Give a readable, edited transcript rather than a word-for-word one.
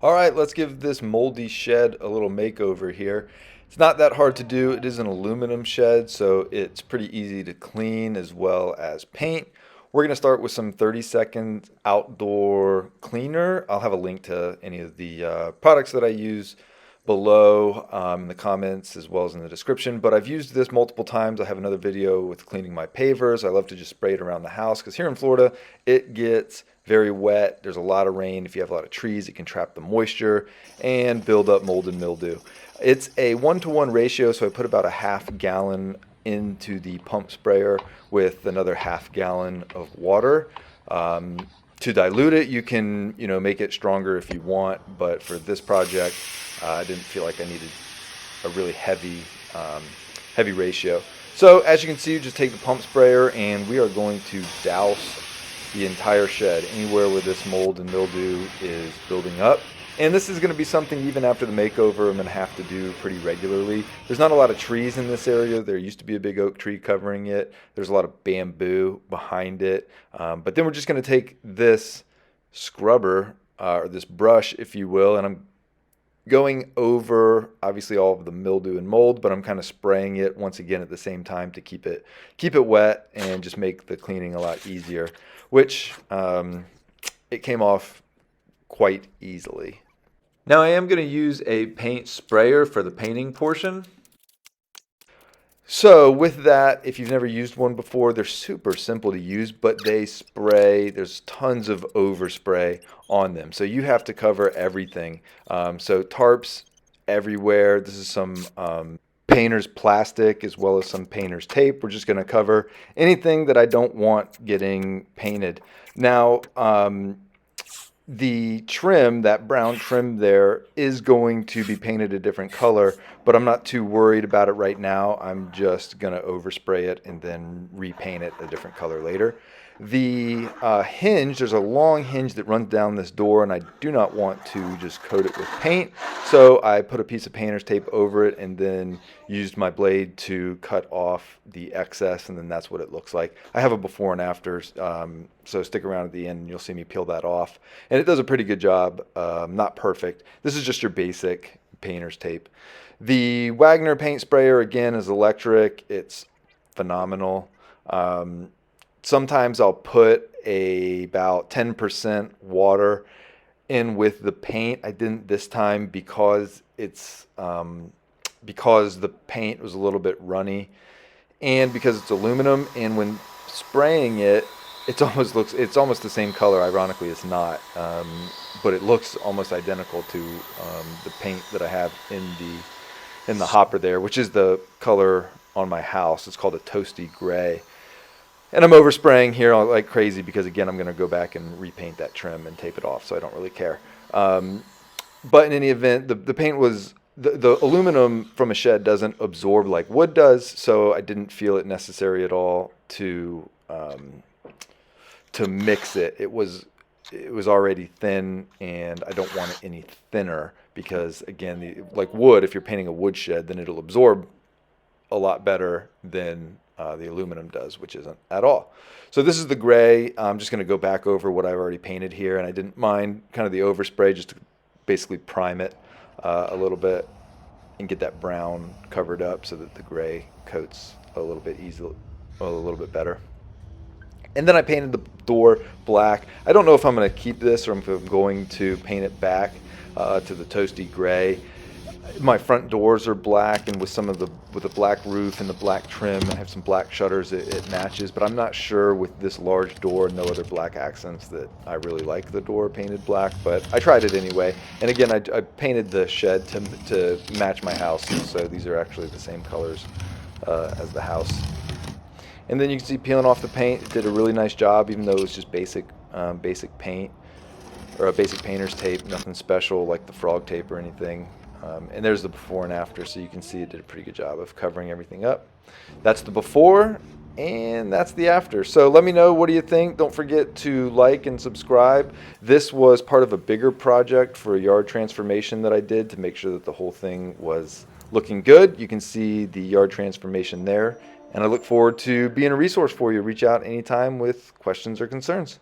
All right, let's give this moldy shed a little makeover here. It's not that hard to do. It is an aluminum shed, so it's pretty easy to clean as well as paint. We're going to start with some 30-second outdoor cleaner. I'll have a link to any of the products that I use below in the comments as well as in the description. But I've used this multiple times. I have another video with cleaning my pavers. I love to just spray it around the house because here in Florida, it gets very wet. There's a lot of rain. If you have a lot of trees, it can trap the moisture and build up mold and mildew. It's a 1-to-1 ratio, so I put about a half gallon into the pump sprayer with another half gallon of water. To dilute it, you can make it stronger if you want, but for this project, I didn't feel like I needed a really heavy ratio. So as you can see, you just take the pump sprayer and we are going to douse the entire shed, anywhere where this mold and mildew is building up. And this is going to be something even after the makeover I'm going to have to do pretty regularly. There's not a lot of trees in this area. There used to be a big oak tree covering it. There's a lot of bamboo behind it. But then we're just going to take this scrubber, or this brush, if you will, and I'm going over obviously all of the mildew and mold, but I'm kind of spraying it once again at the same time to keep it wet and just make the cleaning a lot easier, which it came off quite easily. Now I am going to use a paint sprayer for the painting portion. So with that, if you've never used one before, they're super simple to use, but they spray, there's tons of overspray on them. So you have to cover everything. So tarps everywhere. This is some painter's plastic as well as some painter's tape. We're just going to cover anything that I don't want getting painted. Now, the trim, that brown trim there, is going to be painted a different color, but I'm not too worried about it right now. I'm just going to overspray it and then repaint it a different color later. The hinge, there's a long hinge that runs down this door, and I do not want to just coat it with paint. So I put a piece of painter's tape over it and then used my blade to cut off the excess, and then that's what it looks like. I have a before and after, so stick around at the end and you'll see me peel that off. And it does a pretty good job, not perfect. This is just your basic painter's tape. The Wagner paint sprayer, again, is electric. It's phenomenal. Sometimes I'll put about 10% water in with the paint. I didn't this time because because the paint was a little bit runny and because it's aluminum, and when spraying it, it's almost the same color. Ironically, it's not, but it looks almost identical to the paint that I have in the hopper there, which is the color on my house. It's called a toasty gray. And I'm overspraying here like crazy because, again, I'm going to go back and repaint that trim and tape it off, so I don't really care. But in any event, the paint was, the aluminum from a shed doesn't absorb like wood does, so I didn't feel it necessary at all to mix it. It was already thin, and I don't want it any thinner because, again, like wood, if you're painting a wood shed, then it'll absorb a lot better than the aluminum does, which isn't at all. So this is the gray. I'm just going to go back over what I've already painted here, and I didn't mind kind of the overspray just to basically prime it a little bit and get that brown covered up so that the gray coats a little bit better. And then I painted the door black. I don't know if I'm going to keep this or if I'm going to paint it back to the toasty gray. My front doors are black, and with a black roof and the black trim, I have some black shutters, it matches, but I'm not sure with this large door, no other black accents, that I really like the door painted black, but I tried it anyway. And again, I painted the shed to match my house, so these are actually the same colors as the house. And then you can see peeling off the paint, it did a really nice job, even though it was just basic paint, or a basic painter's tape, nothing special like the frog tape or anything. And there's the before and after, so you can see it did a pretty good job of covering everything up. That's the before, and that's the after. So let me know, what do you think? Don't forget to like and subscribe. This was part of a bigger project for a yard transformation that I did to make sure that the whole thing was looking good. You can see the yard transformation there, and I look forward to being a resource for you. Reach out anytime with questions or concerns.